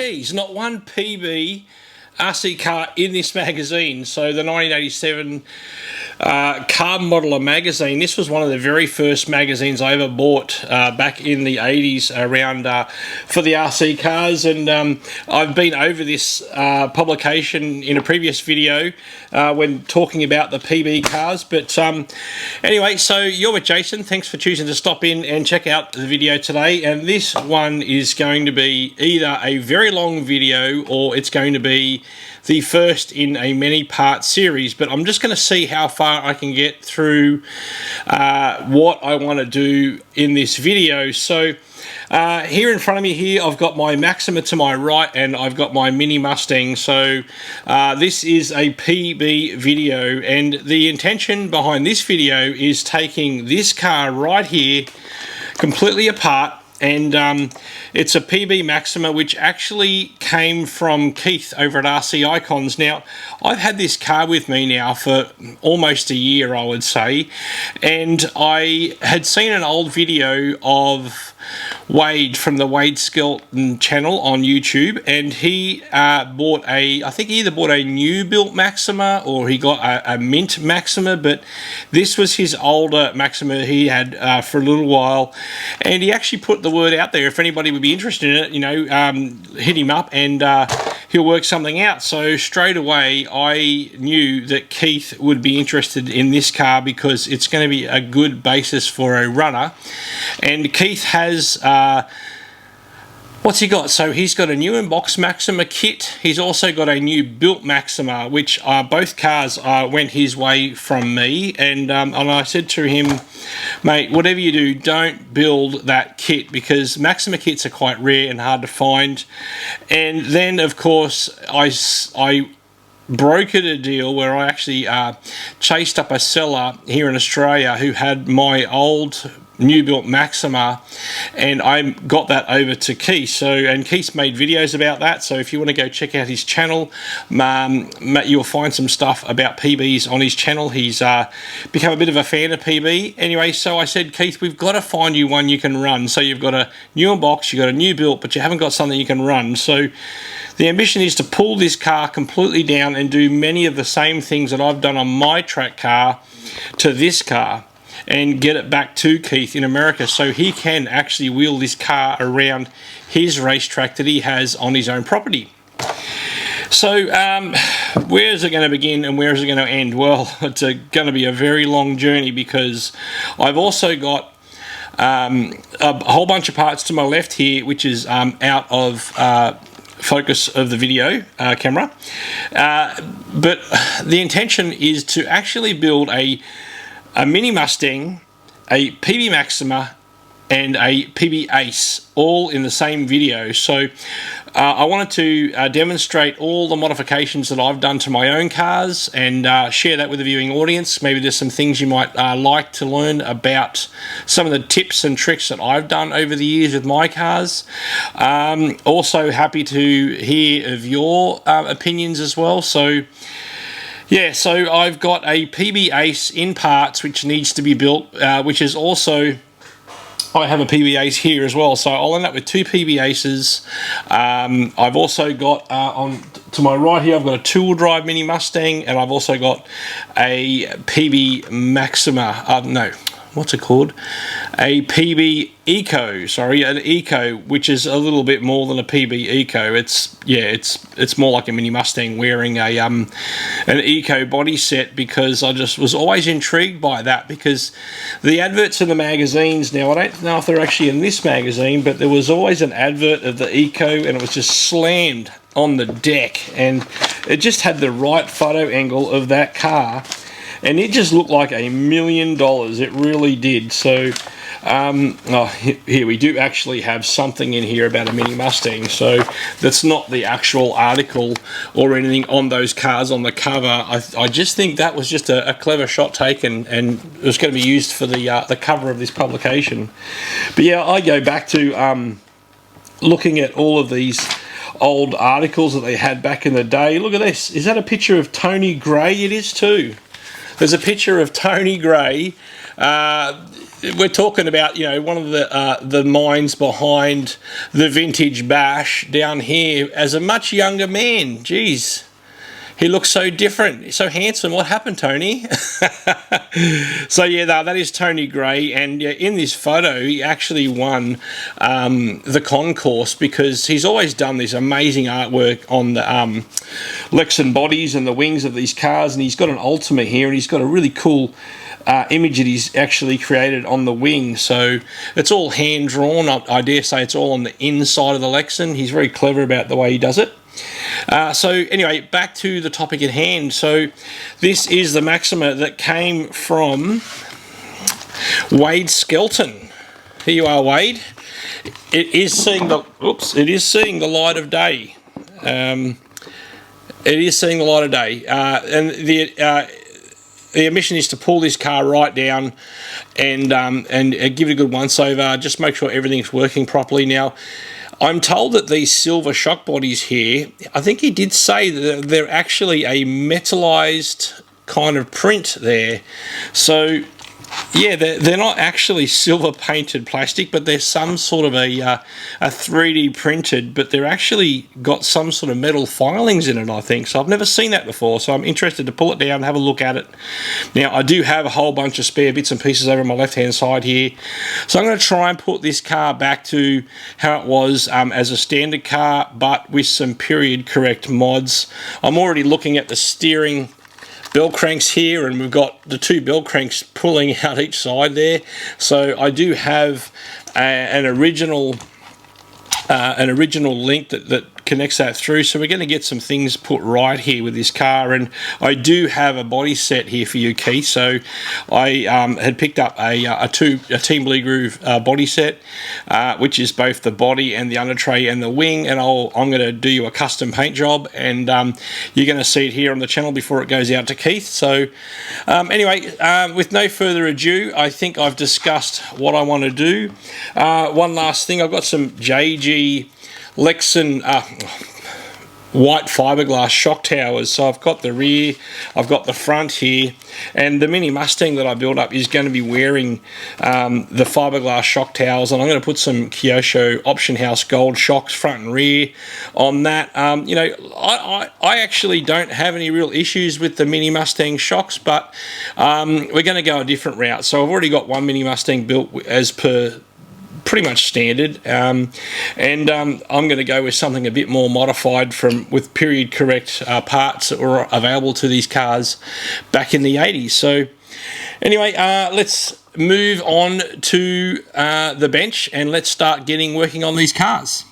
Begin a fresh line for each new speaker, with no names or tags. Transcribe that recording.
Please, not one PB RC car in this magazine. So the 1987 car modeler magazine, this was one of the very first magazines I ever bought back in the 80s around for the RC cars, and I've been over this publication in a previous video when talking about the PB cars. But anyway, so you're with Jason. Thanks for choosing to stop in and check out the video today, and this one is going to be either a very long video or it's going to be the first in a many-part series, but I'm just going to see how far I can get through what I want to do in this video. So here in front of me here, I've got my Maxima to my right, and I've got my Mini Mustang. So this is a PB video, and the intention behind this video is taking this car right here completely apart. And it's a PB Maxima, which actually came from Keith over at RC Icons. Now, I've had this car with me now for almost a year, I would say, and I had seen an old video of Wade from the Wade Skelton channel on YouTube, and he bought I think he either bought a new built Maxima or he got a mint Maxima, but this was his older Maxima he had for a little while, and he actually put the word out there if anybody would be interested in it, you know, hit him up and he'll work something out. So straight away I knew that Keith would be interested in this car because it's going to be a good basis for a runner. And Keith has what's he got? So he's got a new in-box Maxima kit. He's also got a new built Maxima, which both cars went his way from me. And I said to him, mate, whatever you do, don't build that kit, because Maxima kits are quite rare and hard to find. And then, of course, I brokered a deal where I actually chased up a seller here in Australia who had my old new built Maxima, and I got that over to Keith. So, and Keith's made videos about that, so if you want to go check out his channel, you'll find some stuff about PBs on his channel. He's become a bit of a fan of PB. Anyway, so I said, Keith, we've got to find you one you can run. So you've got a new in box, you've got a new built, but you haven't got something you can run. So the ambition is to pull this car completely down and do many of the same things that I've done on my track car to this car, and get it back to Keith in America so he can actually wheel this car around his racetrack that he has on his own property. So where is it going to begin and where is it going to end? Well, it's going to be a very long journey, because I've also got a whole bunch of parts to my left here, which is out of focus of the video camera. But the intention is to actually build a Mini Mustang, a PB Maxima, and a PB Ace, all in the same video. So I wanted to demonstrate all the modifications that I've done to my own cars and share that with the viewing audience. Maybe there's some things you might like to learn about some of the tips and tricks that I've done over the years with my cars. Also happy to hear of your opinions as well. So yeah, so I've got a PB Ace in parts which needs to be built, which is also, I have a PB Ace here as well, so I'll end up with two PB Aces. I've also got, to my right here, I've got a two-wheel drive Mini Mustang, and I've also got a PB Maxima, no, what's it called? A PB Eco, sorry, an Eco, which is a little bit more than a PB Eco. It's more like a Mini Mustang wearing a an Eco body set, because I just was always intrigued by that, because the adverts in the magazines, now I don't know if they're actually in this magazine, but there was always an advert of the Eco, and it was just slammed on the deck, and it just had the right photo angle of that car, and it just looked like $1 million. It really did. So here we do actually have something in here about a Mini Mustang, so that's not the actual article or anything on those cars on the cover. I just think that was just a clever shot taken, and it was going to be used for the cover of this publication. But yeah, I go back to looking at all of these old articles that they had back in the day. Look at this. Is that a picture of Tony Gray? It is too. There's a picture of Tony Gray. We're talking about, you know, one of the minds behind the vintage Bash down here as a much younger man. Jeez. He looks so different, so handsome. What happened, Tony? So yeah, that is Tony Gray, and in this photo, he actually won the concourse because he's always done this amazing artwork on the Lexan bodies and the wings of these cars, and he's got an Ultima here, and he's got a really cool image that he's actually created on the wing. So it's all hand drawn. I dare say it's all on the inside of the Lexan. He's very clever about the way he does it. So anyway, back to the topic at hand. So this is the Maxima that came from Wade Skelton. Here you are, Wade. It is seeing the light of day. It is seeing the light of day, and the mission is to pull this car right down and give it a good once over. Just make sure everything's working properly. Now, I'm told that these silver shock bodies here, I think he did say that they're actually a metallized kind of print there. So yeah, they're not actually silver painted plastic, but they're some sort of a 3D printed, but they're actually got some sort of metal filings in it, I think. So I've never seen that before, so I'm interested to pull it down and have a look at it. Now, I do have a whole bunch of spare bits and pieces over on my left-hand side here. So I'm going to try and put this car back to how it was as a standard car, but with some period correct mods. I'm already looking at the steering bell cranks here, and we've got the two bell cranks pulling out each side there. So I do have an original link that connects that through. So we're going to get some things put right here with this car, and I do have a body set here for you, Keith. So I had picked up a Team Blue Groove body set, which is both the body and the under tray and the wing, and I'm going to do you a custom paint job, and you're going to see it here on the channel before it goes out to Keith. So anyway, with no further ado, I think I've discussed what I want to do. One last thing, I've got some JG Lexan white fiberglass shock towers. So I've got the rear, I've got the front here, and the Mini Mustang that I built up is going to be wearing the fiberglass shock towers, and I'm going to put some Kyosho Option House gold shocks front and rear on that. You know, I actually don't have any real issues with the Mini Mustang shocks, but we're going to go a different route. So I've already got one Mini Mustang built as per pretty much standard, and I'm going to go with something a bit more modified with period correct parts that were available to these cars back in the 80s. So anyway, let's move on to the bench and let's start working on these cars.